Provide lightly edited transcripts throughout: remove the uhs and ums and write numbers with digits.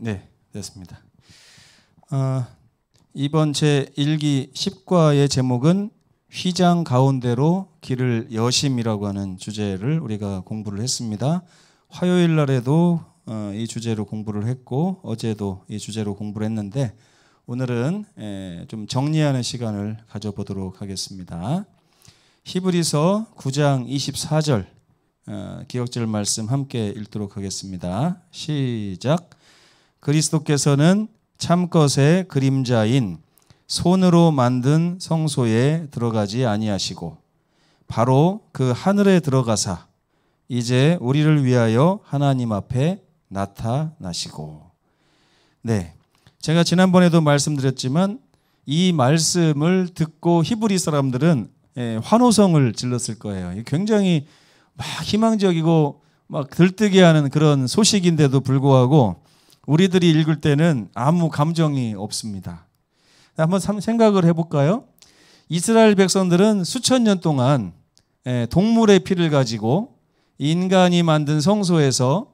네, 됐습니다. 이번 제 1기 10과의 제목은 휘장 가운데로 길을 여심이라고 하는 주제를 우리가 공부를 했습니다. 화요일 날에도 이 주제로 공부를 했고 어제도 이 주제로 공부를 했는데 오늘은 좀 정리하는 시간을 가져보도록 하겠습니다. 히브리서 9장 24절 기억절 말씀 함께 읽도록 하겠습니다. 시작. 그리스도께서는 참것의 그림자인 손으로 만든 성소에 들어가지 아니하시고 바로 그 하늘에 들어가사 이제 우리를 위하여 하나님 앞에 나타나시고. 네, 제가 지난번에도 말씀드렸지만 이 말씀을 듣고 히브리 사람들은 환호성을 질렀을 거예요. 굉장히 막 희망적이고 막 들뜨게 하는 그런 소식인데도 불구하고 우리들이 읽을 때는 아무 감정이 없습니다. 한번 생각을 해볼까요? 이스라엘 백성들은 수천 년 동안 동물의 피를 가지고 인간이 만든 성소에서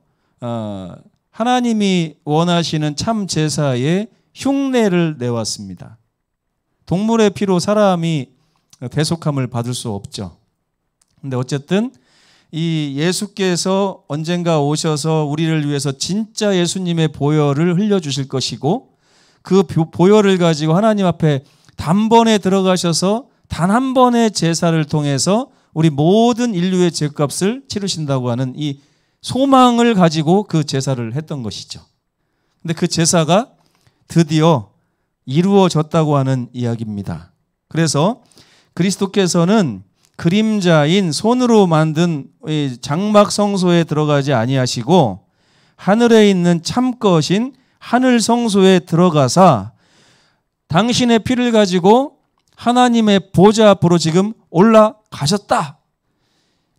하나님이 원하시는 참 제사의 흉내를 내왔습니다. 동물의 피로 사람이 대속함을 받을 수 없죠. 근데 어쨌든 이 예수께서 언젠가 오셔서 우리를 위해서 진짜 예수님의 보혈을 흘려주실 것이고 그 보혈을 가지고 하나님 앞에 단번에 들어가셔서 단 한 번의 제사를 통해서 우리 모든 인류의 죄값을 치르신다고 하는 이 소망을 가지고 그 제사를 했던 것이죠. 근데 그 제사가 드디어 이루어졌다고 하는 이야기입니다. 그래서 그리스도께서는 그림자인 손으로 만든 장막 성소에 들어가지 아니하시고 하늘에 있는 참것인 하늘 성소에 들어가사 당신의 피를 가지고 하나님의 보좌 앞으로 지금 올라가셨다.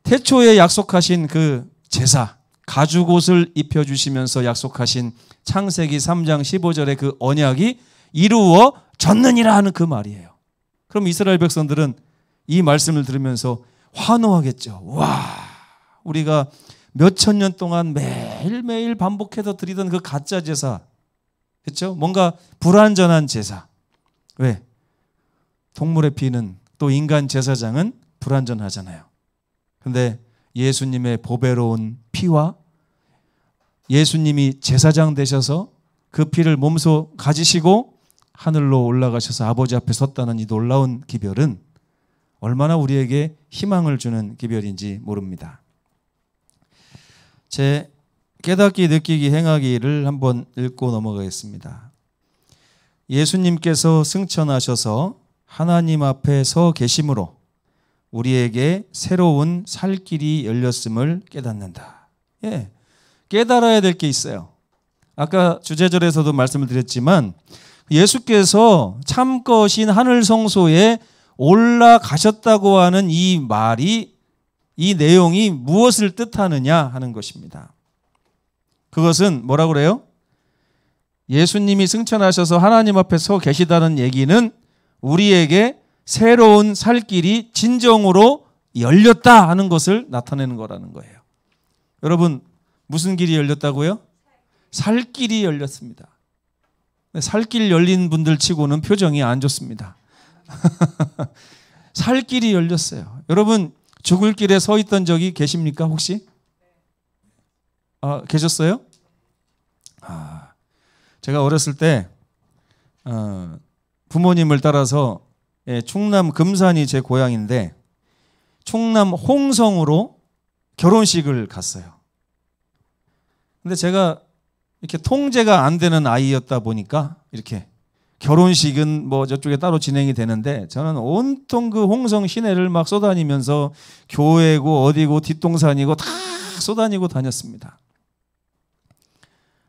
태초에 약속하신 그 제사, 가죽옷을 입혀주시면서 약속하신 창세기 3장 15절의 그 언약이 이루어졌느니라 하는 그 말이에요. 그럼 이스라엘 백성들은 이 말씀을 들으면서 환호하겠죠. 와, 우리가 몇천 년 동안 매일매일 반복해서 드리던 그 가짜 제사, 그렇죠? 뭔가 불완전한 제사. 왜? 동물의 피는 또 인간 제사장은 불완전하잖아요. 근데 예수님의 보배로운 피와 예수님이 제사장 되셔서 그 피를 몸소 가지시고 하늘로 올라가셔서 아버지 앞에 섰다는 이 놀라운 기별은 얼마나 우리에게 희망을 주는 기별인지 모릅니다. 제 깨닫기, 느끼기, 행하기를 한번 읽고 넘어가겠습니다. 예수님께서 승천하셔서 하나님 앞에 서 계심으로 우리에게 새로운 살 길이 열렸음을 깨닫는다. 예, 깨달아야 될 게 있어요. 아까 주제절에서도 말씀을 드렸지만 예수께서 참것인 하늘 성소에 올라가셨다고 하는 이 말이, 이 내용이 무엇을 뜻하느냐 하는 것입니다. 그것은 뭐라고 그래요? 예수님이 승천하셔서 하나님 앞에 서 계시다는 얘기는 우리에게 새로운 살 길이 진정으로 열렸다 하는 것을 나타내는 거라는 거예요. 여러분, 무슨 길이 열렸다고요? 살 길이 열렸습니다. 살 길 열린 분들 치고는 표정이 안 좋습니다. 살 길이 열렸어요. 여러분, 죽을 길에 서 있던 적이 계십니까 혹시? 계셨어요? 제가 어렸을 때 부모님을 따라서 충남 금산이 제 고향인데 충남 홍성으로 결혼식을 갔어요. 근데 제가 이렇게 통제가 안 되는 아이였다 보니까 이렇게 결혼식은 뭐 저쪽에 따로 진행이 되는데 저는 온통 그 홍성 시내를 막 쏘다니면서 교회고 어디고 뒷동산이고 다 쏘다니고 다녔습니다.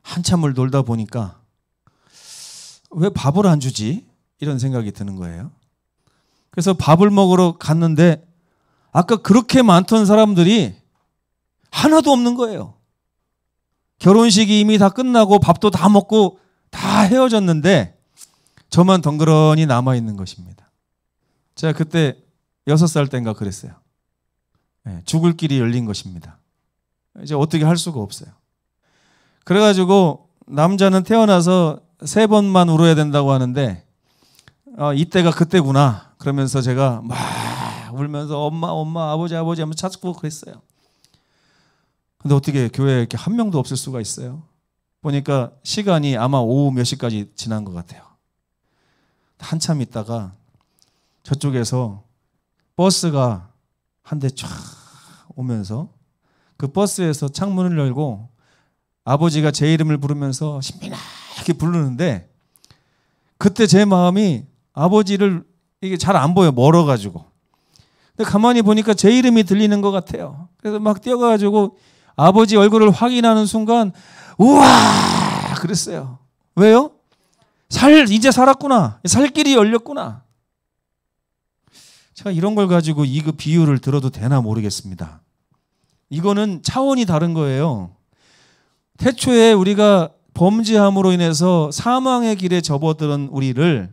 한참을 놀다 보니까 왜 밥을 안 주지? 이런 생각이 드는 거예요. 그래서 밥을 먹으러 갔는데 아까 그렇게 많던 사람들이 하나도 없는 거예요. 결혼식이 이미 다 끝나고 밥도 다 먹고 다 헤어졌는데 저만 덩그러니 남아있는 것입니다. 제가 그때 6살 때인가 그랬어요. 죽을 길이 열린 것입니다. 이제 어떻게 할 수가 없어요. 그래가지고 남자는 태어나서 3번만 울어야 된다고 하는데 이때가 그때구나 그러면서 제가 막 울면서 엄마 아버지 하면서 찾고 그랬어요. 근데 어떻게 교회에 이렇게 한 명도 없을 수가 있어요? 보니까 시간이 아마 오후 몇 시까지 지난 것 같아요. 한참 있다가 저쪽에서 버스가 한 대 쫙 오면서 그 버스에서 창문을 열고 아버지가 제 이름을 부르면서 신비나게 부르는데 그때 제 마음이 아버지를 이게 잘 안 보여 멀어가지고 근데 가만히 보니까 제 이름이 들리는 것 같아요. 그래서 막 뛰어가가지고 아버지 얼굴을 확인하는 순간 우와 그랬어요. 왜요? 이제 살았구나. 살 길이 열렸구나. 제가 이런 걸 가지고 이 비유를 들어도 되나 모르겠습니다. 이거는 차원이 다른 거예요. 태초에 우리가 범죄함으로 인해서 사망의 길에 접어든 우리를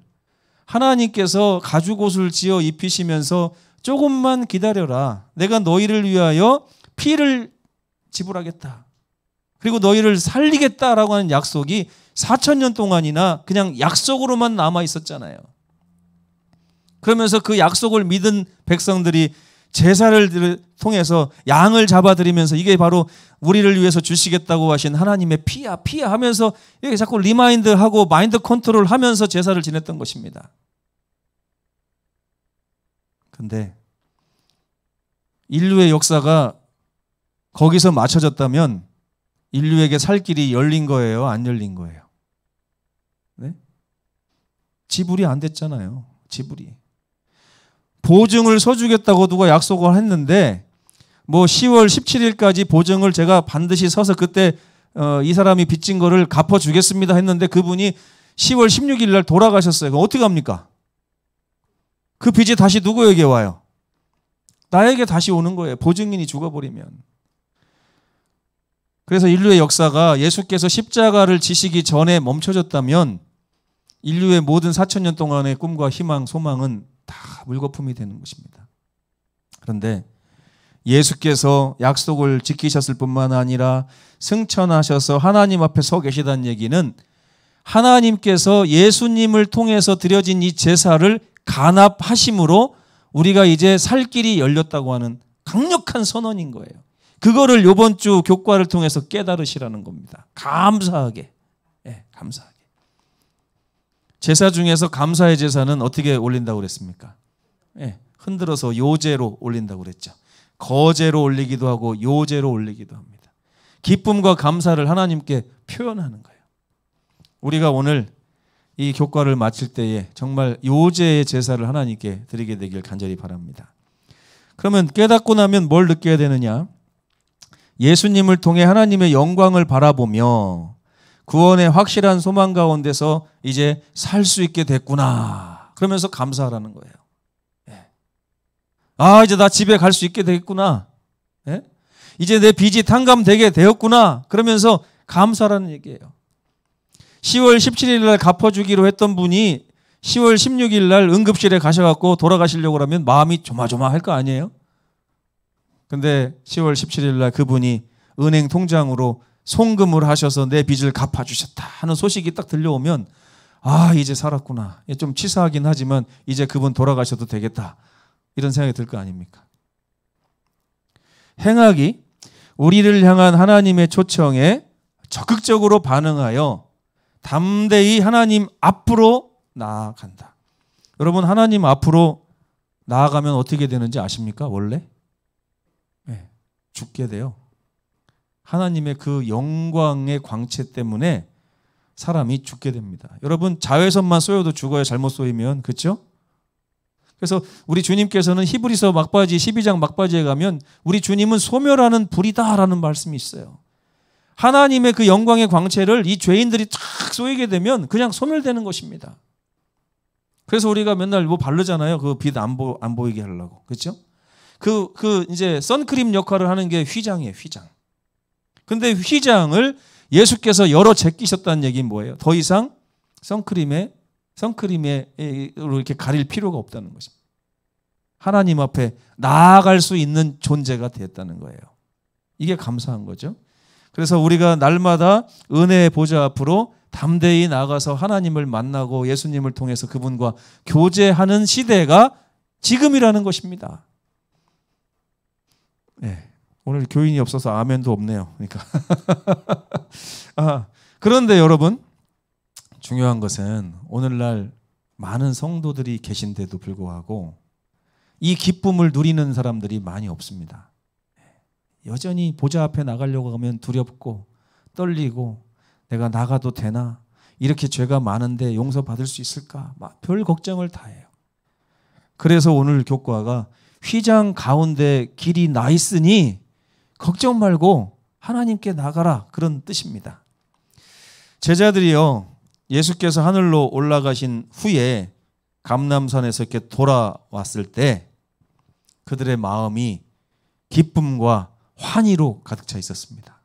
하나님께서 가죽옷을 지어 입히시면서 조금만 기다려라. 내가 너희를 위하여 피를 지불하겠다. 그리고 너희를 살리겠다라고 하는 약속이 4,000년 동안이나 그냥 약속으로만 남아 있었잖아요. 그러면서 그 약속을 믿은 백성들이 제사를 통해서 양을 잡아들이면서 이게 바로 우리를 위해서 주시겠다고 하신 하나님의 피야 하면서 이게 자꾸 리마인드하고 마인드 컨트롤 하면서 제사를 지냈던 것입니다. 근데 인류의 역사가 거기서 맞춰졌다면 인류에게 살 길이 열린 거예요? 안 열린 거예요? 네? 지불이 안 됐잖아요. 지불이. 보증을 서주겠다고 누가 약속을 했는데 뭐 10월 17일까지 보증을 제가 반드시 서서 그때 이 사람이 빚진 거를 갚아주겠습니다 했는데 그분이 10월 16일 날 돌아가셨어요. 그럼 어떻게 합니까? 그 빚이 다시 누구에게 와요? 나에게 다시 오는 거예요. 보증인이 죽어버리면. 그래서 인류의 역사가 예수께서 십자가를 지시기 전에 멈춰졌다면 인류의 모든 4,000년 동안의 꿈과 희망, 소망은 다 물거품이 되는 것입니다. 그런데 예수께서 약속을 지키셨을 뿐만 아니라 승천하셔서 하나님 앞에 서 계시다는 얘기는 하나님께서 예수님을 통해서 드려진 이 제사를 간합하심으로 우리가 이제 살 길이 열렸다고 하는 강력한 선언인 거예요. 그거를 이번 주 교과를 통해서 깨달으시라는 겁니다. 감사하게. 네, 감사하게. 제사 중에서 감사의 제사는 어떻게 올린다고 그랬습니까? 네, 흔들어서 요제로 올린다고 그랬죠. 거제로 올리기도 하고 요제로 올리기도 합니다. 기쁨과 감사를 하나님께 표현하는 거예요. 우리가 오늘 이 교과를 마칠 때에 정말 요제의 제사를 하나님께 드리게 되길 간절히 바랍니다. 그러면 깨닫고 나면 뭘 느껴야 되느냐? 예수님을 통해 하나님의 영광을 바라보며 구원의 확실한 소망 가운데서 이제 살 수 있게 됐구나. 그러면서 감사하라는 거예요. 아, 이제 나 집에 갈 수 있게 되겠구나. 이제 내 빚이 탕감되게 되었구나. 그러면서 감사라는 얘기예요. 10월 17일 날 갚아주기로 했던 분이 10월 16일 날 응급실에 가셔갖고 돌아가시려고 하면 마음이 조마조마할 거 아니에요? 근데 10월 17일 날 그분이 은행 통장으로 송금을 하셔서 내 빚을 갚아주셨다 하는 소식이 딱 들려오면 아, 이제 살았구나. 좀 치사하긴 하지만 이제 그분 돌아가셔도 되겠다. 이런 생각이 들 거 아닙니까? 행악이 우리를 향한 하나님의 초청에 적극적으로 반응하여 담대히 하나님 앞으로 나아간다. 여러분, 하나님 앞으로 나아가면 어떻게 되는지 아십니까? 원래? 네, 죽게 돼요. 하나님의 그 영광의 광채 때문에 사람이 죽게 됩니다. 여러분, 자외선만 쏘여도 죽어요. 잘못 쏘이면. 그렇죠? 그래서 우리 주님께서는 히브리서 막바지 12장 막바지에 가면 우리 주님은 소멸하는 불이다라는 말씀이 있어요. 하나님의 그 영광의 광채를 이 죄인들이 탁 쏘이게 되면 그냥 소멸되는 것입니다. 그래서 우리가 맨날 뭐 바르잖아요. 그 빛 안 보이게 하려고. 그렇죠? 그 이제 선크림 역할을 하는 게 휘장이에요. 휘장. 근데 휘장을 예수께서 열어 제끼셨다는 얘기는 뭐예요? 더 이상 선크림에 이렇게 가릴 필요가 없다는 것입니다. 하나님 앞에 나아갈 수 있는 존재가 되었다는 거예요. 이게 감사한 거죠. 그래서 우리가 날마다 은혜의 보좌 앞으로 담대히 나가서 하나님을 만나고 예수님을 통해서 그분과 교제하는 시대가 지금이라는 것입니다. 네, 오늘 교인이 없어서 아멘도 없네요. 그러니까 그런데 여러분, 중요한 것은 오늘날 많은 성도들이 계신데도 불구하고 이 기쁨을 누리는 사람들이 많이 없습니다. 여전히 보좌 앞에 나가려고 하면 두렵고 떨리고 내가 나가도 되나? 이렇게 죄가 많은데 용서받을 수 있을까? 별 걱정을 다 해요. 그래서 오늘 교과가 휘장 가운데 길이 나 있으니 걱정 말고 하나님께 나가라, 그런 뜻입니다. 제자들이요, 예수께서 하늘로 올라가신 후에 감람산에서 이렇게 돌아왔을 때 그들의 마음이 기쁨과 환희로 가득 차 있었습니다.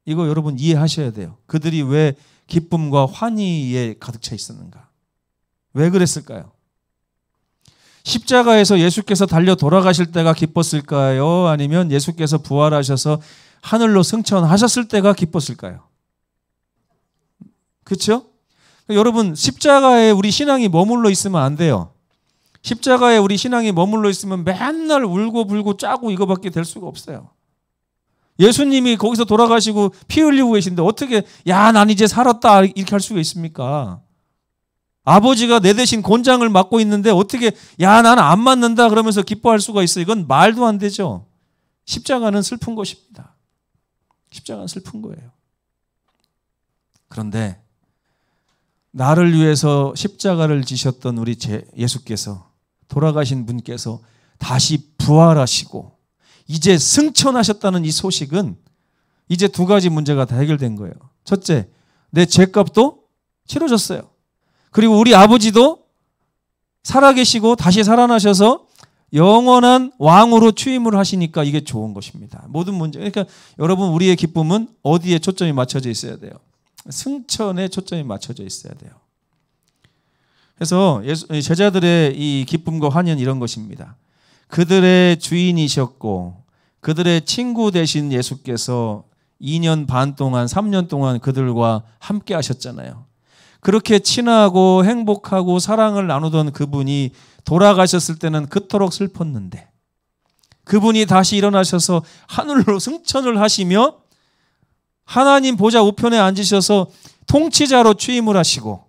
이거 여러분 이해하셔야 돼요. 그들이 왜 기쁨과 환희에 가득 차 있었는가? 왜 그랬을까요? 십자가에서 예수께서 달려 돌아가실 때가 기뻤을까요? 아니면 예수께서 부활하셔서 하늘로 승천하셨을 때가 기뻤을까요? 그렇죠? 여러분, 십자가에 우리 신앙이 머물러 있으면 안 돼요. 십자가에 우리 신앙이 머물러 있으면 맨날 울고 불고 짜고 이거밖에 될 수가 없어요. 예수님이 거기서 돌아가시고 피 흘리고 계신데 어떻게 야, 난 이제 살았다 이렇게 할 수가 있습니까? 아버지가 내 대신 곤장을 맡고 있는데 어떻게 야, 나는 안 맞는다 그러면서 기뻐할 수가 있어요? 이건 말도 안 되죠. 십자가는 슬픈 것입니다. 십자가는 슬픈 거예요. 그런데 나를 위해서 십자가를 지셨던 우리 예수께서, 돌아가신 분께서 다시 부활하시고 이제 승천하셨다는 이 소식은 이제 두 가지 문제가 다 해결된 거예요. 첫째, 내 죄값도 치러졌어요. 그리고 우리 아버지도 살아계시고 다시 살아나셔서 영원한 왕으로 취임을 하시니까 이게 좋은 것입니다. 모든 문제. 그러니까 여러분, 우리의 기쁨은 어디에 초점이 맞춰져 있어야 돼요? 승천에 초점이 맞춰져 있어야 돼요. 그래서 제자들의 이 기쁨과 환희는 이런 것입니다. 그들의 주인이셨고 그들의 친구 되신 예수께서 2년 반 동안, 3년 동안 그들과 함께 하셨잖아요. 그렇게 친하고 행복하고 사랑을 나누던 그분이 돌아가셨을 때는 그토록 슬펐는데 그분이 다시 일어나셔서 하늘로 승천을 하시며 하나님 보좌 우편에 앉으셔서 통치자로 취임을 하시고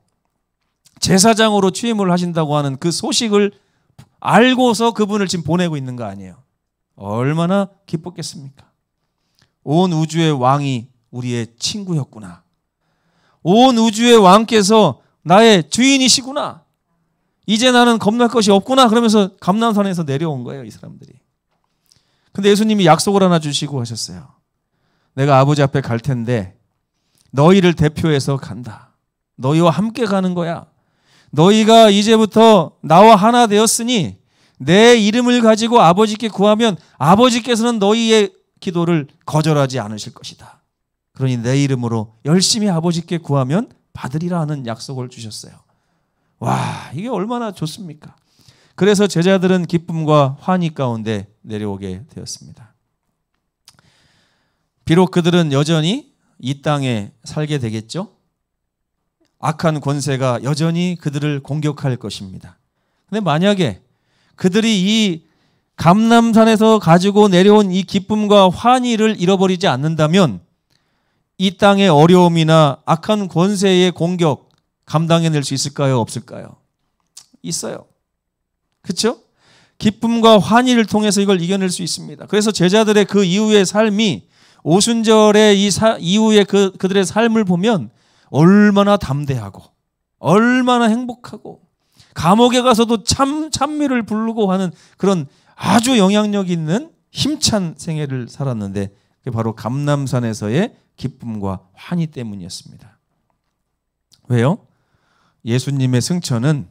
제사장으로 취임을 하신다고 하는 그 소식을 알고서 그분을 지금 보내고 있는 거 아니에요. 얼마나 기뻤겠습니까? 온 우주의 왕이 우리의 친구였구나. 온 우주의 왕께서 나의 주인이시구나. 이제 나는 겁날 것이 없구나. 그러면서 감람산에서 내려온 거예요, 이 사람들이. 근데 예수님이 약속을 하나 주시고 하셨어요. 내가 아버지 앞에 갈 텐데 너희를 대표해서 간다. 너희와 함께 가는 거야. 너희가 이제부터 나와 하나 되었으니 내 이름을 가지고 아버지께 구하면 아버지께서는 너희의 기도를 거절하지 않으실 것이다. 그러니 내 이름으로 열심히 아버지께 구하면 받으리라 하는 약속을 주셨어요. 와, 이게 얼마나 좋습니까? 그래서 제자들은 기쁨과 환희 가운데 내려오게 되었습니다. 비록 그들은 여전히 이 땅에 살게 되겠죠? 악한 권세가 여전히 그들을 공격할 것입니다. 근데 만약에 그들이 이 감람산에서 가지고 내려온 이 기쁨과 환희를 잃어버리지 않는다면 이 땅의 어려움이나 악한 권세의 공격 감당해낼 수 있을까요? 없을까요? 있어요. 그렇죠? 기쁨과 환희를 통해서 이걸 이겨낼 수 있습니다. 그래서 제자들의 그 이후의 삶이 오순절의 이후의 그들의 삶을 보면 얼마나 담대하고 얼마나 행복하고 감옥에 가서도 찬미를 부르고 하는 그런 아주 영향력 있는 힘찬 생애를 살았는데 그게 바로 감람산에서의 기쁨과 환희 때문이었습니다. 왜요? 예수님의 승천은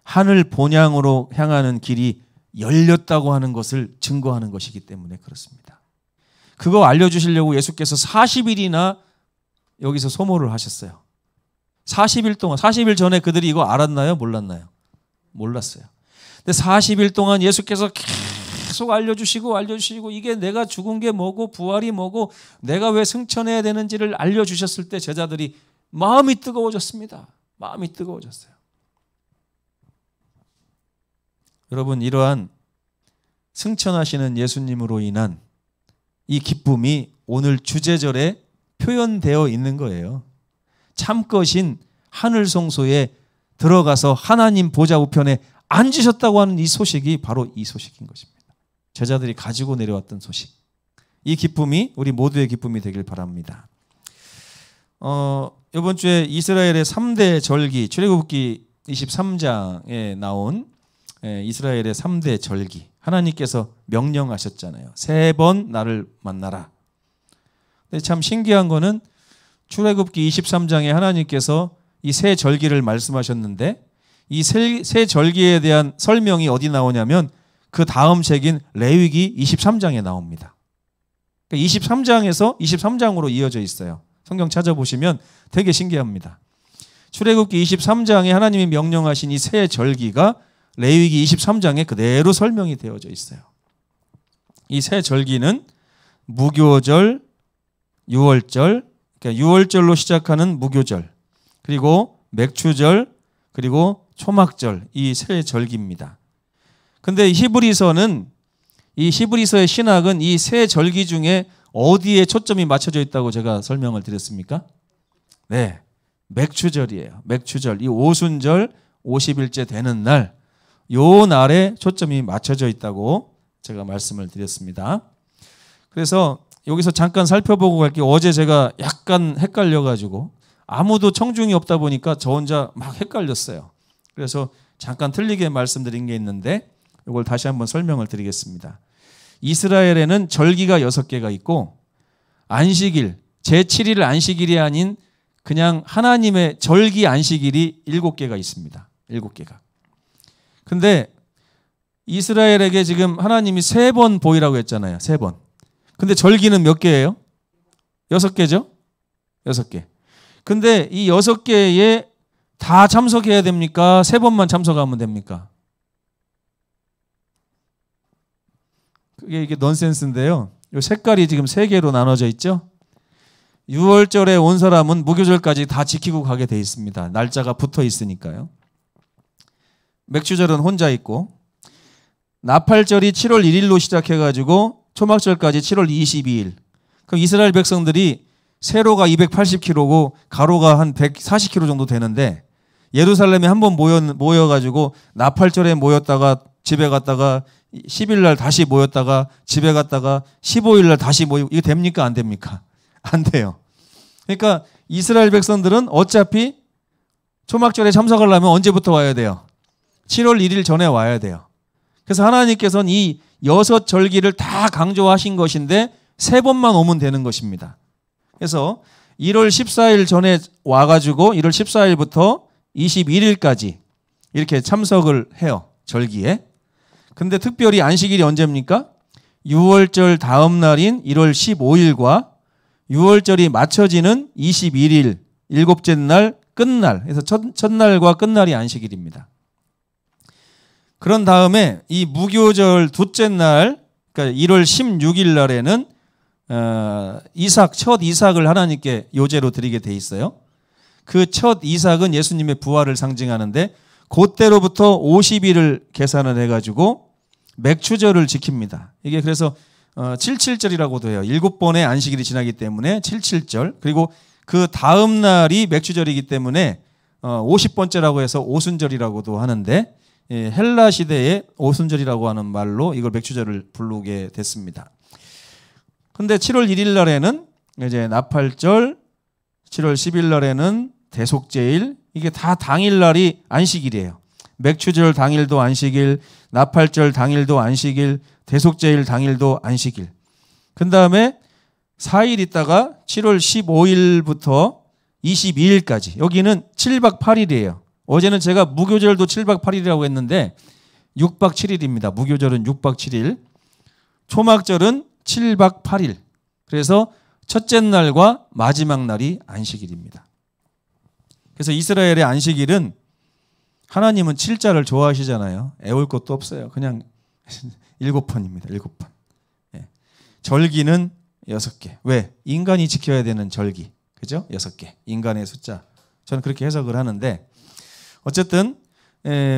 하늘 본향으로 향하는 길이 열렸다고 하는 것을 증거하는 것이기 때문에 그렇습니다. 그거 알려주시려고 예수께서 40일이나 여기서 소모를 하셨어요. 40일 동안, 40일 전에 그들이 이거 알았나요? 몰랐나요? 몰랐어요. 근데 40일 동안 예수께서 계속 알려주시고 이게 내가 죽은 게 뭐고 부활이 뭐고 내가 왜 승천해야 되는지를 알려주셨을 때 제자들이 마음이 뜨거워졌습니다. 마음이 뜨거워졌어요. 여러분, 이러한 승천하시는 예수님으로 인한 이 기쁨이 오늘 주제절에 표현되어 있는 거예요. 참것인 하늘 성소에 들어가서 하나님 보좌 우편에 앉으셨다고 하는 이 소식이 바로 이 소식인 것입니다. 제자들이 가지고 내려왔던 소식. 이 기쁨이 우리 모두의 기쁨이 되길 바랍니다. 이번 주에 이스라엘의 3대 절기, 출애굽기 23장에 나온 이스라엘의 3대 절기, 하나님께서 명령하셨잖아요. 3번 나를 만나라. 근데 참 신기한 거는 출애굽기 23장에 하나님께서 이 세 절기를 말씀하셨는데 이 세 절기에 대한 설명이 어디 나오냐면 그 다음 책인 레위기 23장에 나옵니다. 23장에서 23장으로 이어져 있어요. 성경 찾아보시면 되게 신기합니다. 출애굽기 23장에 하나님이 명령하신 이 세 절기가 레위기 23장에 그대로 설명이 되어져 있어요. 이 세 절기는 무교절, 유월절, 그러니까 유월절로 시작하는 무교절, 그리고 맥추절, 그리고 초막절, 이 세 절기입니다. 근데 히브리서의 신학은 이 세 절기 중에 어디에 초점이 맞춰져 있다고 제가 설명을 드렸습니까? 네, 맥추절이에요. 맥추절, 이 오순절 50일째 되는 날, 요 날에 초점이 맞춰져 있다고 제가 말씀을 드렸습니다. 그래서 여기서 잠깐 살펴보고 갈게요. 어제 제가 약간 헷갈려가지고 아무도 청중이 없다 보니까 저 혼자 막 헷갈렸어요. 그래서 잠깐 틀리게 말씀드린 게 있는데 이걸 다시 한번 설명을 드리겠습니다. 이스라엘에는 절기가 6개가 있고 안식일, 제7일 안식일이 아닌 그냥 하나님의 절기 안식일이 7개가 있습니다. 7개가. 근데 이스라엘에게 지금 하나님이 3번 보이라고 했잖아요. 3번. 근데 절기는 몇 개예요? 6개죠? 6개. 근데 이 6개에 다 참석해야 됩니까? 3번만 참석하면 됩니까? 이게 넌센스인데요. 이 색깔이 지금 3개로 나눠져 있죠? 6월절에 온 사람은 무교절까지 다 지키고 가게 돼 있습니다. 날짜가 붙어 있으니까요. 맥추절은 혼자 있고, 나팔절이 7월 1일로 시작해가지고 초막절까지 7월 22일. 그럼 이스라엘 백성들이 세로가 280km고 가로가 한 140km 정도 되는데 예루살렘에 한번 모여가지고 나팔절에 모였다가 집에 갔다가 10일 날 다시 모였다가 집에 갔다가 15일 날 다시 모이고, 이거 됩니까? 안 됩니까? 안 돼요. 그러니까 이스라엘 백성들은 어차피 초막절에 참석하려면 언제부터 와야 돼요? 7월 1일 전에 와야 돼요. 그래서 하나님께서는 이 6절기를 다 강조하신 것인데 3번만 오면 되는 것입니다. 그래서 1월 14일 전에 와가지고 1월 14일부터 21일까지 이렇게 참석을 해요. 절기에. 근데 특별히 안식일이 언제입니까? 6월절 다음 날인 1월 15일과 6월절이 맞춰지는 21일, 7째 날 끝날. 그래서 첫날과 끝날이 안식일입니다. 그런 다음에 이 무교절 둘째 날, 그러니까 1월 16일 날에는 첫 이삭을 하나님께 요제로 드리게 돼 있어요. 그 첫 이삭은 예수님의 부활을 상징하는데 그때로부터 50일을 계산을 해가지고 맥추절을 지킵니다. 이게 그래서 77절이라고도 해요. 7번의 안식일이 지나기 때문에 77절. 그리고 그 다음 날이 맥추절이기 때문에 50번째라고 해서 오순절이라고도 하는데 헬라 시대의 오순절이라고 하는 말로 이걸 맥추절을 부르게 됐습니다. 근데 7월 1일 날에는 이제 나팔절, 7월 10일 날에는 대속제일, 이게 다 당일날이 안식일이에요. 맥추절 당일도 안식일, 나팔절 당일도 안식일, 대속제일 당일도 안식일. 그 다음에 4일 있다가 7월 15일부터 22일까지, 여기는 7박 8일이에요. 어제는 제가 무교절도 7박 8일이라고 했는데 6박 7일입니다. 무교절은 6박 7일, 초막절은 7박 8일. 그래서 첫째 날과 마지막 날이 안식일입니다. 그래서 이스라엘의 안식일은 하나님은 7자를 좋아하시잖아요. 애울 것도 없어요. 그냥 7번입니다. 7번. 예. 절기는 6개. 왜? 인간이 지켜야 되는 절기. 그죠? 6개. 인간의 숫자. 저는 그렇게 해석을 하는데 어쨌든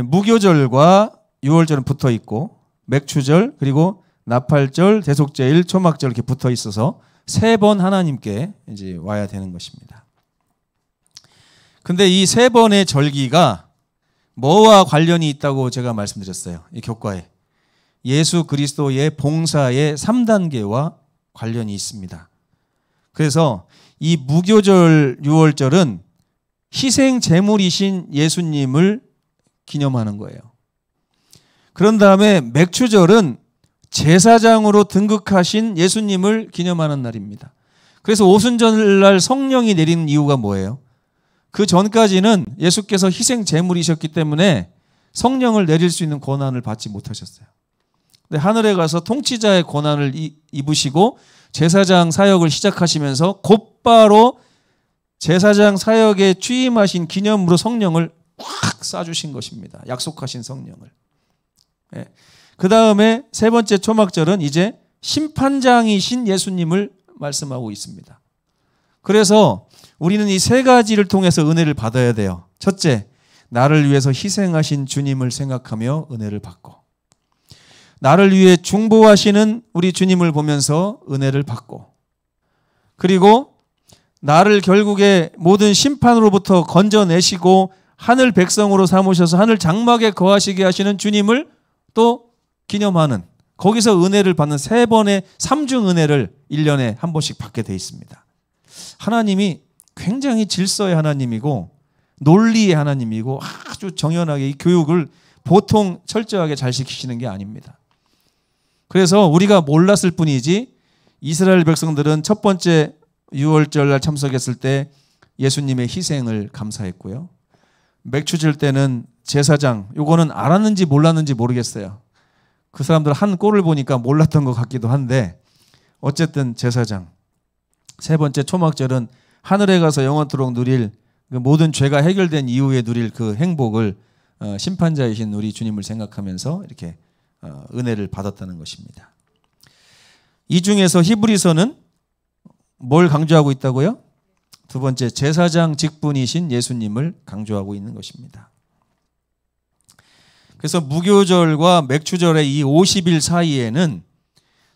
무교절과 유월절은 붙어 있고 맥추절 그리고 나팔절, 대속제일, 초막절 이렇게 붙어 있어서 3번 하나님께 이제 와야 되는 것입니다. 근데 이 3번의 절기가 뭐와 관련이 있다고 제가 말씀드렸어요. 이 교과에. 예수 그리스도의 봉사의 3단계와 관련이 있습니다. 그래서 이 무교절 유월절은 희생 제물이신 예수님을 기념하는 거예요. 그런 다음에 맥추절은 제사장으로 등극하신 예수님을 기념하는 날입니다. 그래서 오순절날 성령이 내리는 이유가 뭐예요? 그 전까지는 예수께서 희생 제물이셨기 때문에 성령을 내릴 수 있는 권한을 받지 못하셨어요. 근데 하늘에 가서 통치자의 권한을 입으시고 제사장 사역을 시작하시면서 곧바로 제사장 사역에 취임하신 기념으로 성령을 꽉 쏴주신 것입니다. 약속하신 성령을. 예. 그 다음에 3번째 초막절은 이제 심판장이신 예수님을 말씀하고 있습니다. 그래서 우리는 이 3가지를 통해서 은혜를 받아야 돼요. 첫째, 나를 위해서 희생하신 주님을 생각하며 은혜를 받고, 나를 위해 중보하시는 우리 주님을 보면서 은혜를 받고, 그리고 나를 결국에 모든 심판으로부터 건져내시고 하늘 백성으로 삼으셔서 하늘 장막에 거하시게 하시는 주님을 또 기념하는, 거기서 은혜를 받는 3번의 3중 은혜를 1년에 한 번씩 받게 돼 있습니다. 하나님이 굉장히 질서의 하나님이고 논리의 하나님이고 아주 정연하게 이 교육을 보통 철저하게 잘 시키시는 게 아닙니다. 그래서 우리가 몰랐을 뿐이지 이스라엘 백성들은 첫 번째 유월절날 참석했을 때 예수님의 희생을 감사했고요. 맥추절 때는 제사장, 요거는 알았는지 몰랐는지 모르겠어요. 그 사람들 한 꼴을 보니까 몰랐던 것 같기도 한데 어쨌든 제사장. 3번째 초막절은 하늘에 가서 영원토록 누릴 그 모든 죄가 해결된 이후에 누릴 그 행복을 심판자이신 우리 주님을 생각하면서 이렇게 은혜를 받았다는 것입니다. 이 중에서 히브리서는 뭘 강조하고 있다고요? 2번째, 제사장 직분이신 예수님을 강조하고 있는 것입니다. 그래서 무교절과 맥추절의 이 50일 사이에는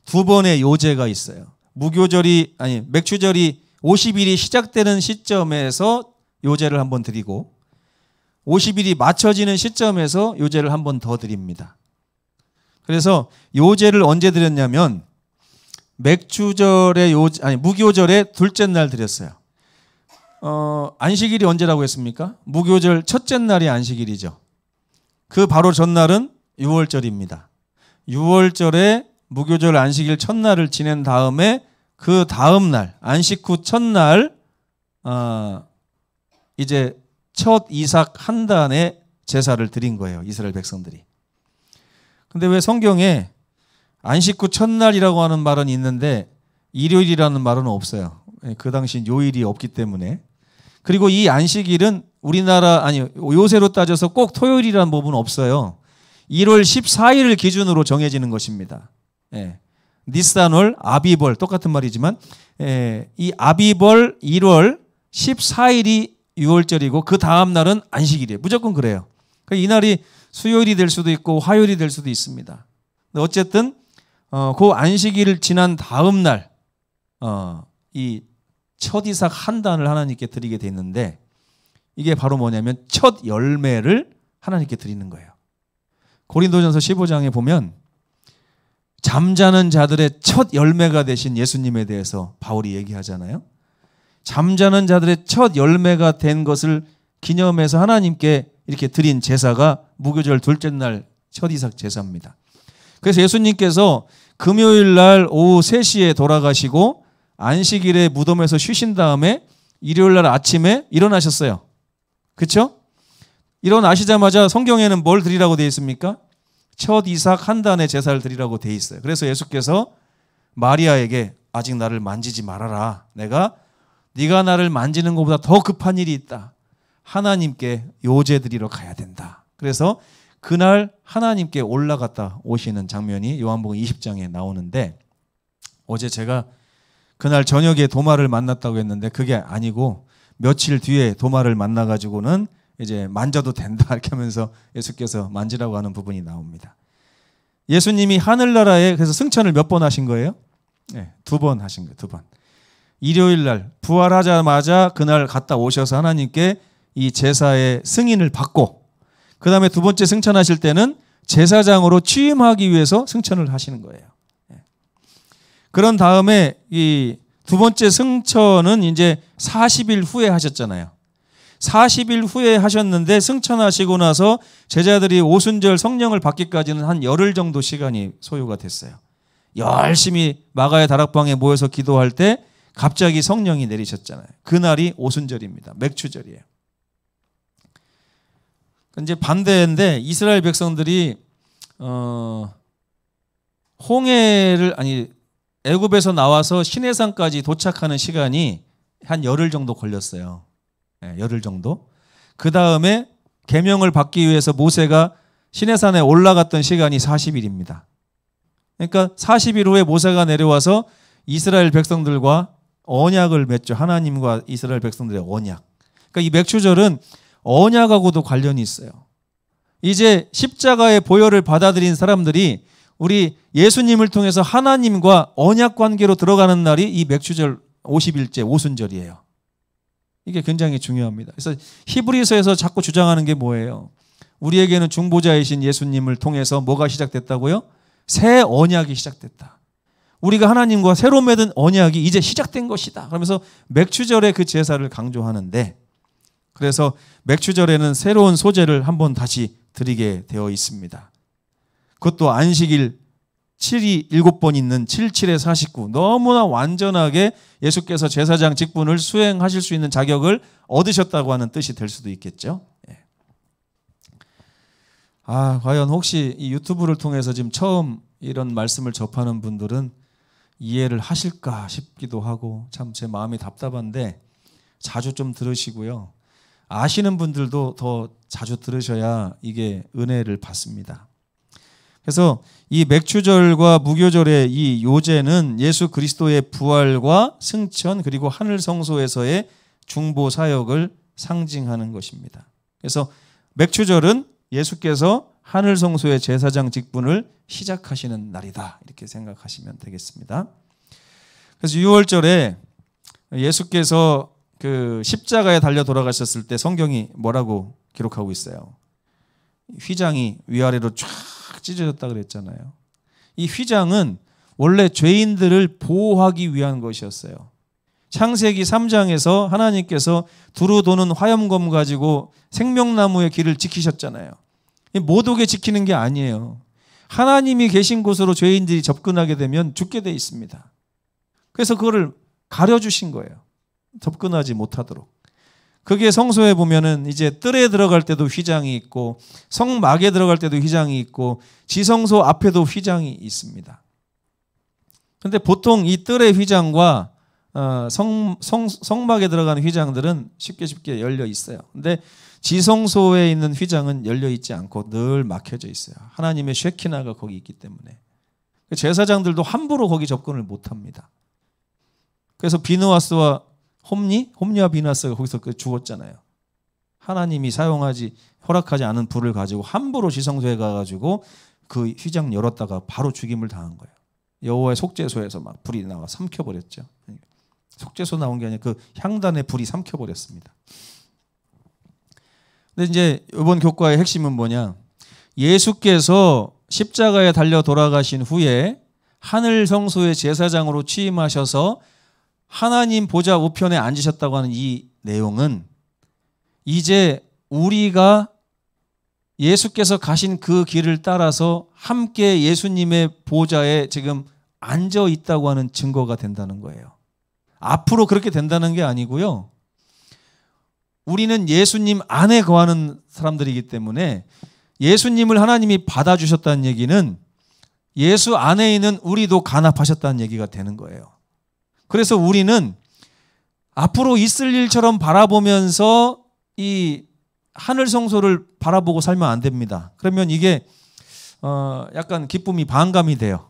2번의 요제가 있어요. 맥추절이 50일이 시작되는 시점에서 요제를 한번 드리고 50일이 맞춰지는 시점에서 요제를 한 번 더 드립니다. 그래서 요제를 언제 드렸냐면 무교절의 둘째 날 드렸어요. 안식일이 언제라고 했습니까? 무교절 첫째 날이 안식일이죠. 그 바로 전날은 유월절입니다. 유월절에 무교절 안식일 첫날을 지낸 다음에 그 다음 날 안식 후 첫날 이제 첫 이삭 한 단의 제사를 드린 거예요. 이스라엘 백성들이. 근데 왜 성경에 안식 후 첫날이라고 하는 말은 있는데 일요일이라는 말은 없어요. 그 당시 요일이 없기 때문에. 그리고 이 안식일은 요새로 따져서 꼭 토요일이라는 법은 없어요. 1월 14일을 기준으로 정해지는 것입니다. 예. 니산월, 아비벌 똑같은 말이지만 이 아비벌 1월 14일이 유월절이고 그 다음 날은 안식일이에요. 무조건 그래요. 그러니까 이 날이 수요일이 될 수도 있고 화요일이 될 수도 있습니다. 어쨌든 그 안식일을 지난 다음 날 이 첫 이삭 한 단을 하나님께 드리게 됐는데 이게 바로 뭐냐면 첫 열매를 하나님께 드리는 거예요. 고린도전서 15장에 보면 잠자는 자들의 첫 열매가 되신 예수님에 대해서 바울이 얘기하잖아요. 잠자는 자들의 첫 열매가 된 것을 기념해서 하나님께 이렇게 드린 제사가 무교절 둘째 날 첫 이삭 제사입니다. 그래서 예수님께서 금요일 날 오후 3시에 돌아가시고 안식일에 무덤에서 쉬신 다음에 일요일 날 아침에 일어나셨어요. 그렇죠? 일어나시자마자 성경에는 뭘 드리라고 되어 있습니까? 첫 이삭 한 단의 제사를 드리라고 되어 있어요. 그래서 예수께서 마리아에게 아직 나를 만지지 말아라. 네가 나를 만지는 것보다 더 급한 일이 있다. 하나님께 요제 드리러 가야 된다. 그래서 그날 하나님께 올라갔다 오시는 장면이 요한복음 20장에 나오는데, 어제 제가 그날 저녁에 도마를 만났다고 했는데 그게 아니고 며칠 뒤에 도마를 만나가지고는 이제 만져도 된다 이렇게 하면서 예수께서 만지라고 하는 부분이 나옵니다. 예수님이 하늘나라에 그래서 승천을 몇 번 하신 거예요? 네, 2번 하신 거예요. 2번. 일요일 날 부활하자마자 그날 갔다 오셔서 하나님께 이 제사의 승인을 받고, 그 다음에 2번째 승천하실 때는 제사장으로 취임하기 위해서 승천을 하시는 거예요. 그런 다음에 이 2번째 승천은 이제 40일 후에 하셨잖아요. 40일 후에 하셨는데 승천하시고 나서 제자들이 오순절 성령을 받기까지는 한 열흘 정도 시간이 소요가 됐어요. 열심히 마가의 다락방에 모여서 기도할 때 갑자기 성령이 내리셨잖아요. 그날이 오순절입니다. 맥추절이에요. 이제 반대인데 이스라엘 백성들이 애굽에서 나와서 시내산까지 도착하는 시간이 한 열흘 정도 걸렸어요. 네, 열흘 정도. 그 다음에 계명을 받기 위해서 모세가 시내산에 올라갔던 시간이 40일입니다. 그러니까 40일 후에 모세가 내려와서 이스라엘 백성들과 언약을 맺죠. 하나님과 이스라엘 백성들의 언약. 그러니까 이 맥추절은 언약하고도 관련이 있어요. 이제 십자가의 보혈을 받아들인 사람들이 우리 예수님을 통해서 하나님과 언약 관계로 들어가는 날이 이 맥추절 50일째 오순절이에요. 이게 굉장히 중요합니다. 그래서 히브리서에서 자꾸 주장하는 게 뭐예요? 우리에게는 중보자이신 예수님을 통해서 뭐가 시작됐다고요? 새 언약이 시작됐다. 우리가 하나님과 새로 맺은 언약이 이제 시작된 것이다. 그러면서 맥추절의 그 제사를 강조하는데, 그래서 맥추절에는 새로운 소제를 한번 다시 드리게 되어 있습니다. 그것도 안식일 7이 7번 있는 7, 7에 49. 너무나 완전하게 예수께서 제사장 직분을 수행하실 수 있는 자격을 얻으셨다고 하는 뜻이 될 수도 있겠죠. 과연 혹시 이 유튜브를 통해서 지금 처음 이런 말씀을 접하는 분들은 이해를 하실까 싶기도 하고 참 제 마음이 답답한데 자주 좀 들으시고요. 아시는 분들도 더 자주 들으셔야 이게 은혜를 받습니다. 그래서 이 맥추절과 무교절의 이 요제는 예수 그리스도의 부활과 승천 그리고 하늘 성소에서의 중보 사역을 상징하는 것입니다. 그래서 맥추절은 예수께서 하늘 성소의 제사장 직분을 시작하시는 날이다. 이렇게 생각하시면 되겠습니다. 그래서 6월절에 예수께서 그 십자가에 달려 돌아가셨을 때 성경이 뭐라고 기록하고 있어요? 휘장이 위아래로 쫙 찢어졌다 그랬잖아요. 이 휘장은 원래 죄인들을 보호하기 위한 것이었어요. 창세기 3장에서 하나님께서 두루 도는 화염검 가지고 생명나무의 길을 지키셨잖아요. 못 오게 지키는 게 아니에요. 하나님이 계신 곳으로 죄인들이 접근하게 되면 죽게 돼 있습니다. 그래서 그거를 가려주신 거예요. 접근하지 못하도록. 그게 성소에 보면은 이제 뜰에 들어갈 때도 휘장이 있고 성막에 들어갈 때도 휘장이 있고 지성소 앞에도 휘장이 있습니다. 그런데 보통 이 뜰의 휘장과 성막에 들어가는 휘장들은 쉽게 열려 있어요. 근데 지성소에 있는 휘장은 열려 있지 않고 늘 막혀져 있어요. 하나님의 쉐키나가 거기 있기 때문에. 제사장들도 함부로 거기 접근을 못합니다. 그래서 비느하스와 홈니와 비느하스가 거기서 죽었잖아요. 하나님이 허락하지 않은 불을 가지고 함부로 지성소에 가가지고 그 휘장 열었다가 바로 죽임을 당한 거예요. 여호와의 속죄소에서 막 불이 나와 삼켜버렸죠. 속죄소 나온 게 아니라 그 향단의 불이 삼켜버렸습니다. 근데 이제 이번 교과의 핵심은 뭐냐? 예수께서 십자가에 달려 돌아가신 후에 하늘 성소의 제사장으로 취임하셔서 하나님 보좌 우편에 앉으셨다고 하는 이 내용은 이제 우리가 예수께서 가신 그 길을 따라서 함께 예수님의 보좌에 지금 앉아 있다고 하는 증거가 된다는 거예요. 앞으로 그렇게 된다는 게 아니고요. 우리는 예수님 안에 거하는 사람들이기 때문에 예수님을 하나님이 받아주셨다는 얘기는 예수 안에 있는 우리도 간합하셨다는 얘기가 되는 거예요. 그래서 우리는 앞으로 있을 일처럼 바라보면서 이 하늘 성소를 바라보고 살면 안 됩니다. 그러면 이게 약간 기쁨이 반감이 돼요.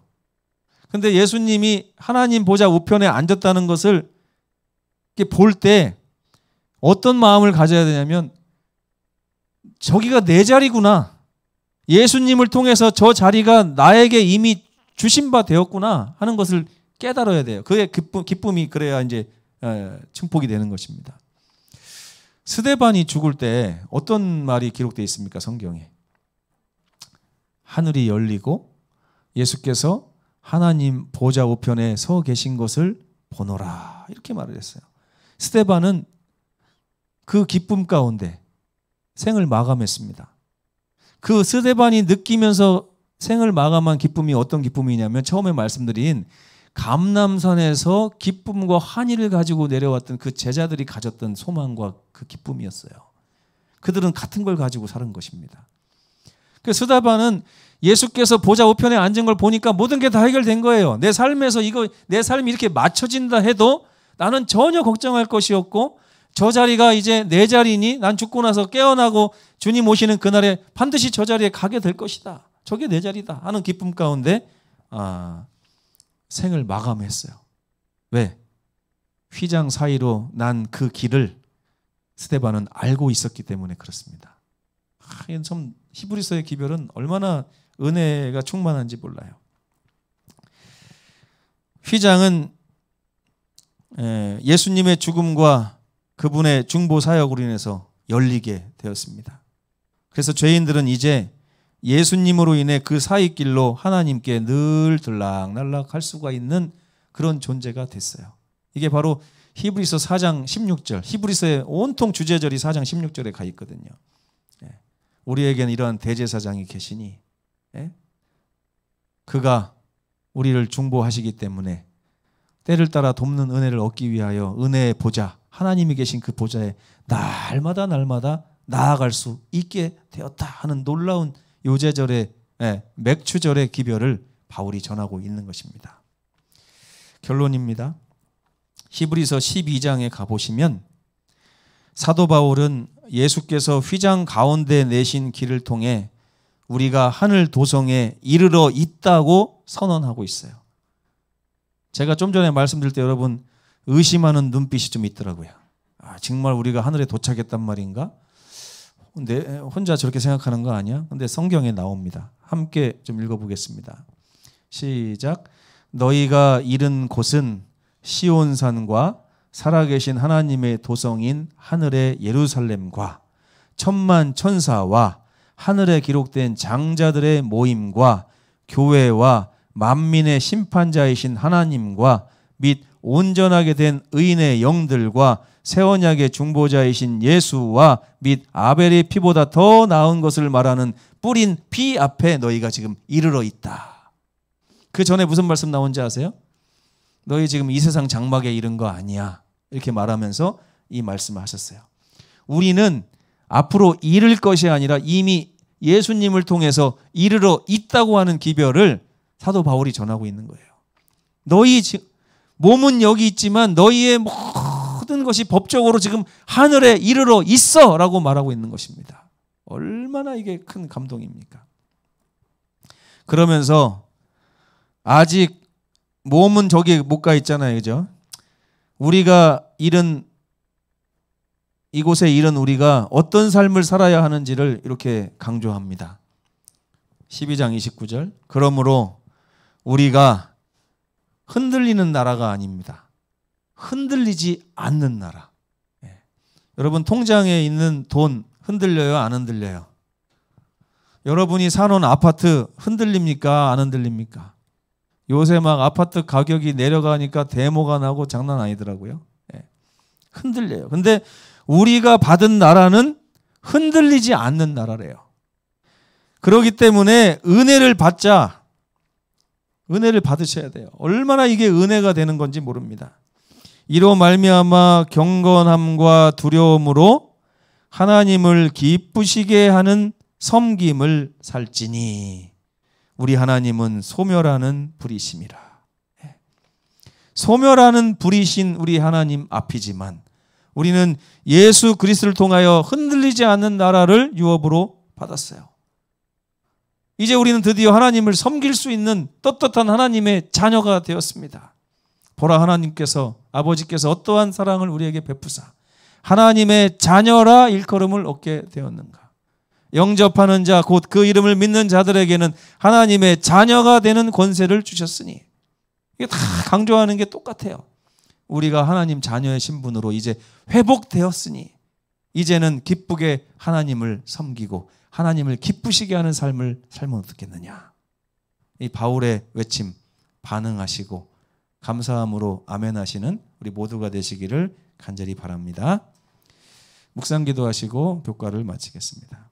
근데 예수님이 하나님 보좌 우편에 앉았다는 것을 볼 때 어떤 마음을 가져야 되냐면, 저기가 내 자리구나. 예수님을 통해서 저 자리가 나에게 이미 주신 바 되었구나 하는 것을 깨달아야 돼요. 그의 기쁨이 그래야 이제 증폭이 되는 것입니다. 스데반이 죽을 때 어떤 말이 기록되어 있습니까? 성경에. 하늘이 열리고 예수께서 하나님 보좌 우편에 서 계신 것을 보노라, 이렇게 말을 했어요. 스데반은 그 기쁨 가운데 생을 마감했습니다. 그 스데반이 느끼면서 생을 마감한 기쁨이 어떤 기쁨이냐면, 처음에 말씀드린 감람산에서 기쁨과 환희를 가지고 내려왔던 그 제자들이 가졌던 소망과 그 기쁨이었어요. 그들은 같은 걸 가지고 사는 것입니다. 그 스데반은 예수께서 보좌 우편에 앉은 걸 보니까 모든 게 다 해결된 거예요. 내 삶에서 내 삶이 이렇게 맞춰진다 해도 나는 전혀 걱정할 것이 없고, 저 자리가 이제 내 자리니 난 죽고 나서 깨어나고 주님 오시는 그날에 반드시 저 자리에 가게 될 것이다. 저게 내 자리다 하는 기쁨 가운데 생을 마감했어요. 왜? 휘장 사이로 난 그 길을 스데반은 알고 있었기 때문에 그렇습니다. 참 히브리서의 기별은 얼마나 은혜가 충만한지 몰라요. 휘장은 예수님의 죽음과 그분의 중보 사역으로 인해서 열리게 되었습니다. 그래서 죄인들은 이제 예수님으로 인해 그 사이길로 하나님께 늘 들락날락 할 수가 있는 그런 존재가 됐어요. 이게 바로 히브리서 4장 16절, 히브리서의 온통 주제절이 4장 16절에 가 있거든요. 우리에게는 이러한 대제사장이 계시니 그가 우리를 중보하시기 때문에 때를 따라 돕는 은혜를 얻기 위하여 은혜의 보좌, 하나님이 계신 그 보좌에 날마다 나아갈 수 있게 되었다 하는 놀라운 요제절의 맥추절의 기별을 바울이 전하고 있는 것입니다. 결론입니다. 히브리서 12장에 가보시면 사도 바울은 예수께서 휘장 가운데 내신 길을 통해 우리가 하늘 도성에 이르러 있다고 선언하고 있어요. 제가 좀 전에 말씀드릴 때 여러분 의심하는 눈빛이 좀 있더라고요. 정말 우리가 하늘에 도착했단 말인가? 근데 혼자 저렇게 생각하는 거 아니야? 근데 성경에 나옵니다. 함께 좀 읽어보겠습니다. 시작. 너희가 이른 곳은 시온산과 살아계신 하나님의 도성인 하늘의 예루살렘과 천만 천사와 하늘에 기록된 장자들의 모임과 교회와 만민의 심판자이신 하나님과 및 온전하게 된 의인의 영들과 새 언약의 중보자이신 예수와 및 아벨의 피보다 더 나은 것을 말하는 뿌린 피 앞에 너희가 지금 이르러 있다. 그 전에 무슨 말씀 나온지 아세요? 너희 지금 이 세상 장막에 이른 거 아니야. 이렇게 말하면서 이 말씀을 하셨어요. 우리는 앞으로 이를 것이 아니라 이미 예수님을 통해서 이르러 있다고 하는 기별을 사도 바울이 전하고 있는 거예요. 너희 몸은 여기 있지만 너희의 모든 것이 법적으로 지금 하늘에 이르러 있어 라고 말하고 있는 것입니다. 얼마나 이게 큰 감동입니까? 그러면서 아직 몸은 저기 못 가 있잖아요. 그죠? 우리가 이곳에 이른 우리가 어떤 삶을 살아야 하는지를 이렇게 강조합니다. 12장 29절. 그러므로 우리가 흔들리는 나라가 아닙니다. 흔들리지 않는 나라. 여러분 통장에 있는 돈 흔들려요? 안 흔들려요? 여러분이 사놓은 아파트 흔들립니까? 안 흔들립니까? 요새 막 아파트 가격이 내려가니까 데모가 나고 장난 아니더라고요. 흔들려요. 근데 우리가 받은 나라는 흔들리지 않는 나라래요. 그렇기 때문에 은혜를 받으셔야 돼요. 얼마나 이게 은혜가 되는 건지 모릅니다. 이로 말미암아 경건함과 두려움으로 하나님을 기쁘시게 하는 섬김을 살지니 우리 하나님은 소멸하는 불이심이라. 소멸하는 불이신 우리 하나님 앞이지만 우리는 예수 그리스도를 통하여 흔들리지 않는 나라를 유업으로 받았어요. 이제 우리는 드디어 하나님을 섬길 수 있는 떳떳한 하나님의 자녀가 되었습니다. 보라, 하나님께서, 아버지께서 어떠한 사랑을 우리에게 베푸사 하나님의 자녀라 일컬음을 얻게 되었는가. 영접하는 자 곧 그 이름을 믿는 자들에게는 하나님의 자녀가 되는 권세를 주셨으니, 이게 다 강조하는 게 똑같아요. 우리가 하나님 자녀의 신분으로 이제 회복되었으니 이제는 기쁘게 하나님을 섬기고 하나님을 기쁘시게 하는 삶을 살면 어떻겠느냐. 이 바울의 외침 반응하시고 감사함으로 아멘 하시는 우리 모두가 되시기를 간절히 바랍니다. 묵상 기도하시고 교과를 마치겠습니다.